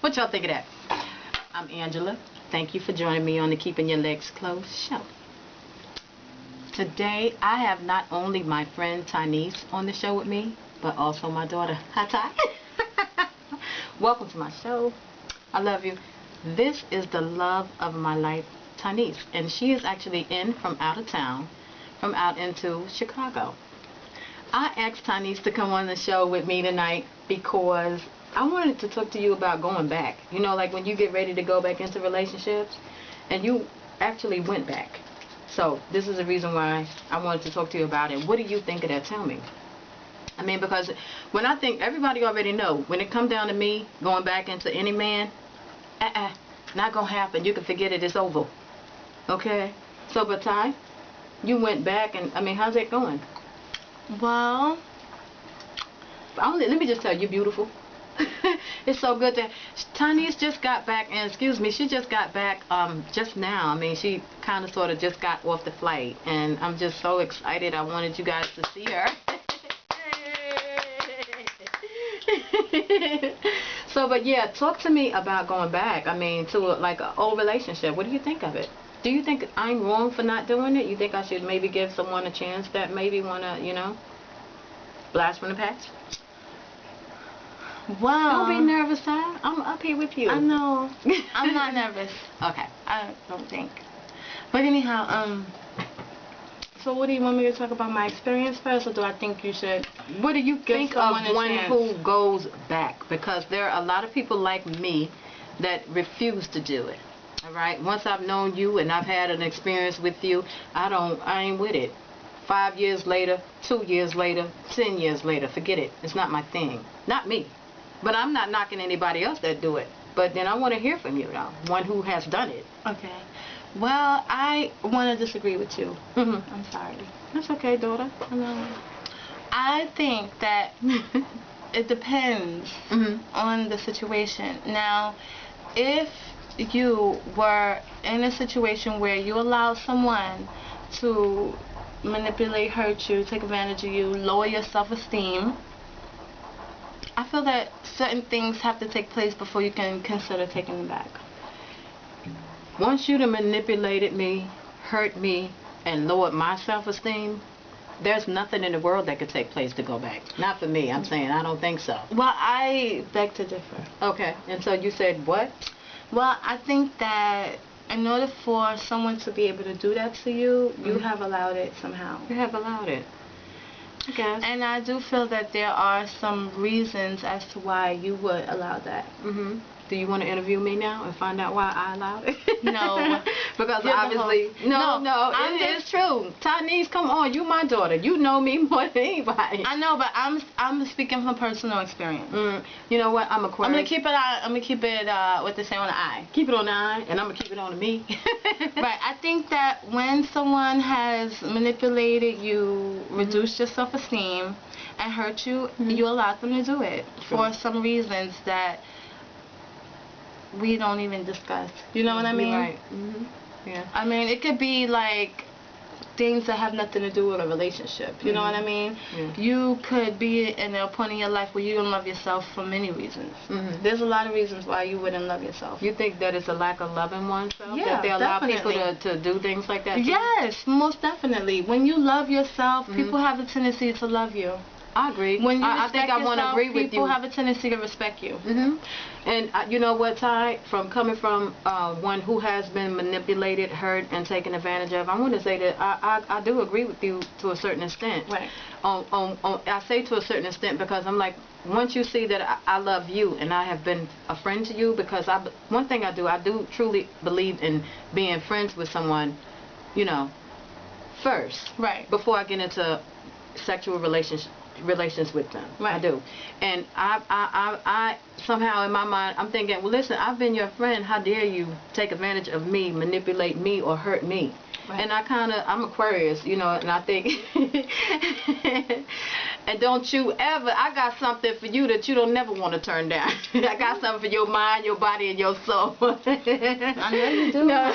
What y'all think of that? I'm Angela. Thank you for joining me on the Keeping Your Legs Closed show. Today, I have not only my friend Tynese on the show with me, but also my daughter. Hi, Ty. Welcome to my show. I love you. This is the love of my life, Tynese, and she is actually in from out of town, from out into Chicago. I asked Tynese to come on the show with me tonight because I wanted to talk to you about going back. You know, like when you get ready to go back into relationships, and you actually went back. So this is the reason why I wanted to talk to you about it. What do you think of that? Tell me. I mean, because when I think, everybody already know, when it comes down to me going back into any man, not gonna happen. You can forget it. It's over. Okay? So, but Ty, you went back, and I mean, how's that going? Well, let me just tell you, you're beautiful. It's so good that Tynese just got back, and she just got back just now. I mean, she kind of sort of just got off the flight, and I'm just so excited. I wanted you guys to see her. So, but yeah, talk to me about going back. I mean, to like an old relationship. What do you think of it? Do you think I'm wrong for not doing it? You think I should maybe give someone a chance that maybe want to, you know, blast from the past? Well, don't be nervous, Ty. I'm up here with you. I know. I'm not nervous. Okay. I don't think. But anyhow, so what do you want me to talk about, my experience first, or do I think you should? What do you think of one who goes back? Because there are a lot of people like me that refuse to do it. All right. Once I've known you and I've had an experience with you, I ain't with it. 5 years later, 2 years later, 10 years later, forget it. It's not my thing. Not me. But I'm not knocking anybody else that do it. But then I want to hear from you, though. One who has done it. Okay. Well, I want to disagree with you. I'm sorry. That's okay, daughter. I think that it depends on the situation. Now, if you were in a situation where you allow someone to manipulate, hurt you, take advantage of you, lower your self-esteem, I feel that certain things have to take place before you can consider taking them back. Once you done manipulated me, hurt me, and lowered my self-esteem, there's nothing in the world that could take place to go back. Not for me. I'm saying I don't think so. Well, I beg to differ. Okay. And so you said what? Well, I think that in order for someone to be able to do that to you, you have allowed it somehow. You have allowed it. I guess. And I do feel that there are some reasons as to why you would allow that. Do you want to interview me now and find out why I allowed it? No. Because obviously, no, it's true. Tynese, come on, you my daughter. You know me more than anybody. I know, but I'm speaking from personal experience. You know what? I'm Aquarius. I'm gonna keep it what they say on the eye. Keep it on the eye, and I'm gonna keep it on the me. Right. I think that when someone has manipulated you, reduced your self-esteem, and hurt you, you allowed them to do it for some reasons that we don't even discuss. You know what I mean? Right. Yeah. I mean, it could be like things that have nothing to do with a relationship. You know what I mean? Yeah. You could be in a point in your life where you don't love yourself for many reasons. There's a lot of reasons why you wouldn't love yourself. You think that it's a lack of loving oneself? Yeah, that they allow definitely. people to do things like that too? Yes, most definitely. When you love yourself, people have a tendency to love you. I agree. When you I think I want to agree with you. People have a tendency to respect you. And you know what, Ty? Coming from one who has been manipulated, hurt, and taken advantage of, I want to say that I do agree with you to a certain extent. Right. I say to a certain extent because I'm like, once you see that I love you and I have been a friend to you, because one thing I do truly believe in being friends with someone, you know, first. Right. Before I get into sexual relations with them. Right. I do. And I somehow in my mind I'm thinking, well, listen, I've been your friend. How dare you take advantage of me, manipulate me, or hurt me? Right. And I'm Aquarius, you know, and I think, and don't you ever, I got something for you that you don't never want to turn down. I got something for your mind, your body, and your soul. I know you do. No.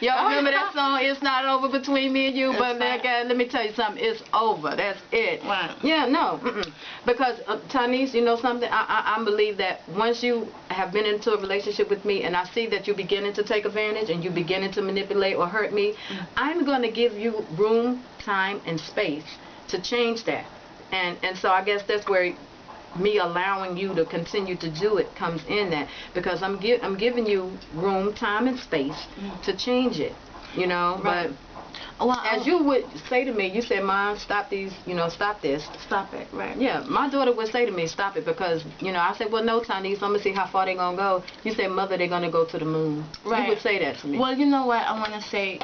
Y'all remember that song, It's Not Over Between Me and You? It's but let me tell you something, it's over. That's it. Wow. Yeah, no. Because, Tanise, you know something? I believe that once you have been into a relationship with me and I see that you're beginning to take advantage and you're beginning to manipulate or hurt me, I'm going to give you room, time, and space to change that. And so I guess that's where me allowing you to continue to do it comes in that, because I'm giving you room, time, and space to change it, you know. Right. But well, as you would say to me, you said, Mom, stop these, you know, stop this. Stop it, right. Yeah, my daughter would say to me, stop it, because, you know, I said, well, no, Tanise, I'm going to see how far they're going to go. You said, Mother, they're going to go to the moon. Right. You would say that to me. Well, you know what I want to say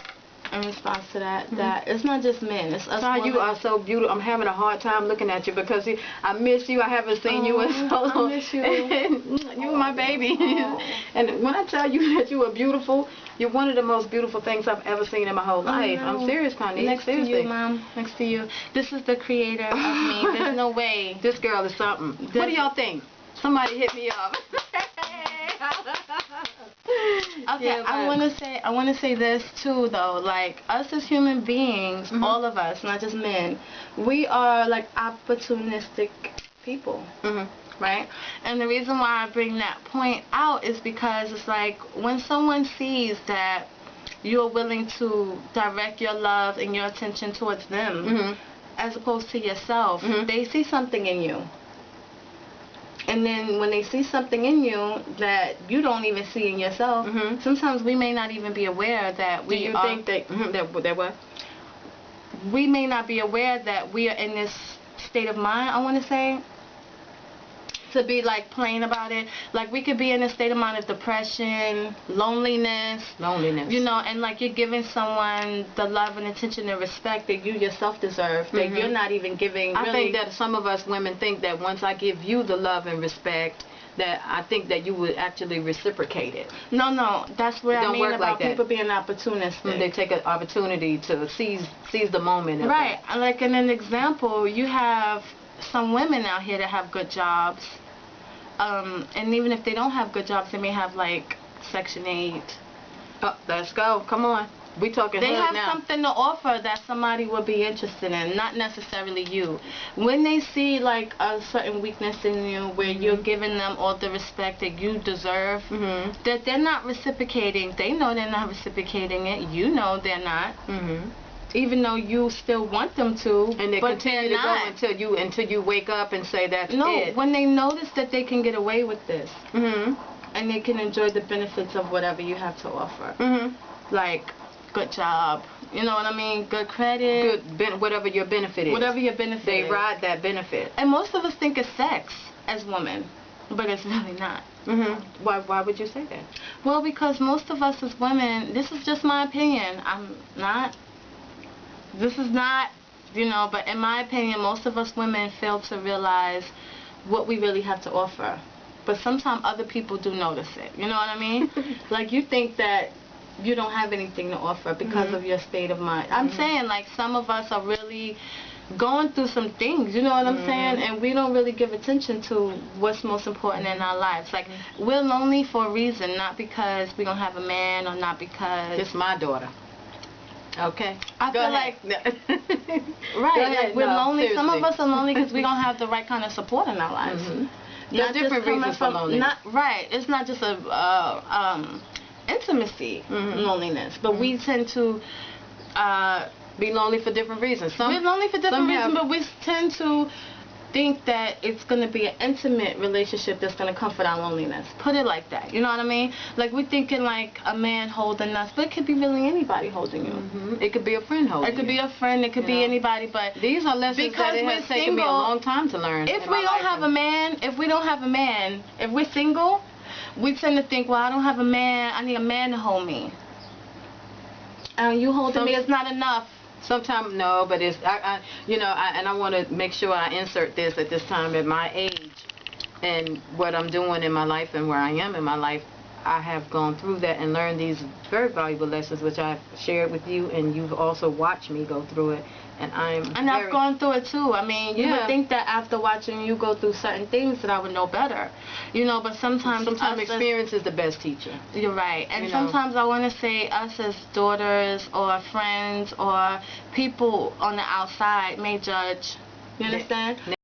in response to that, that it's not just men, it's us women. You are so beautiful. I'm having a hard time looking at you because I miss you. I haven't seen you in so long. I miss you. You were my baby. And when I tell you that you are beautiful, you're one of the most beautiful things I've ever seen in my whole life. I'm serious, Connie. Next to you, Mom. Next to you. This is the creator of me. There's no way. This girl is something. What do y'all think? Somebody hit me up. Okay, yeah, I want to say this too, though. Like, us as human beings, all of us, not just men, we are like opportunistic people, right? And the reason why I bring that point out is because it's like when someone sees that you're willing to direct your love and your attention towards them, as opposed to yourself, they see something in you. And then when they see something in you that you don't even see in yourself, sometimes we may not even be aware that we Do you think that what? We may not be aware that we are in this state of mind, I want to say, to be like plain about it. Like, we could be in a state of mind of depression, loneliness, you know, and like you're giving someone the love and attention and respect that you yourself deserve, that you're not even giving. I think that some of us women think that once I give you the love and respect, that I think that you would actually reciprocate it. No, that's what I mean about like people being opportunistic. They take an opportunity to seize the moment. Right. Like, in an example, you have some women out here that have good jobs, and even if they don't have good jobs, they may have like Section 8. Oh, let's go. Come on. We talking They have now. something to offer that somebody would be interested in, not necessarily you. When they see like a certain weakness in you, where you're giving them all the respect that you deserve, that they're not reciprocating. They know they're not reciprocating it. You know they're not. Even though you still want them to, and they continue to go until you wake up and say that's it. No, when they notice that they can get away with this, and they can enjoy the benefits of whatever you have to offer, like good job, you know what I mean, good credit, whatever your benefit is. Whatever your benefit they is. ride that benefit. And most of us think it's sex as women, but it's really not. Why would you say that? Well, because most of us as women, this is just my opinion. This is not, you know, but in my opinion, most of us women fail to realize what we really have to offer. But sometimes other people do notice it. You know what I mean? Like, you think that you don't have anything to offer because of your state of mind. I'm saying, like, some of us are really going through some things, you know what I'm saying? And we don't really give attention to what's most important in our lives. Like, we're lonely for a reason, not because we don't have a man or not because... It's my daughter. Okay. I feel like, right, like we're lonely. Seriously. Some of us are lonely because we don't have the right kind of support in our lives. There's different reasons for loneliness. Right. It's not just a intimacy loneliness, but we tend to be lonely for different reasons. We're lonely for different reasons, but we tend to think that it's going to be an intimate relationship that's going to comfort our loneliness. Put it like that. You know what I mean? Like, we're thinking like a man holding us, but it could be really anybody holding you. It could be a friend holding you. It could be a friend. It could be anybody. But these are lessons that it has taken me a long time to learn. If we don't have a man, if we're single, we tend to think, well, I don't have a man. I need a man to hold me. And you holding me is not enough. Sometimes no, but it's and I want to make sure I insert this at this time at my age and what I'm doing in my life and where I am in my life. I have gone through that and learned these very valuable lessons, which I've shared with you, and you've also watched me go through it. And I've gone through it too. I mean, you would think that after watching you go through certain things that I would know better, but sometimes experience is the best teacher. You're right. And sometimes I want to say us as daughters or friends or people on the outside may judge. You understand?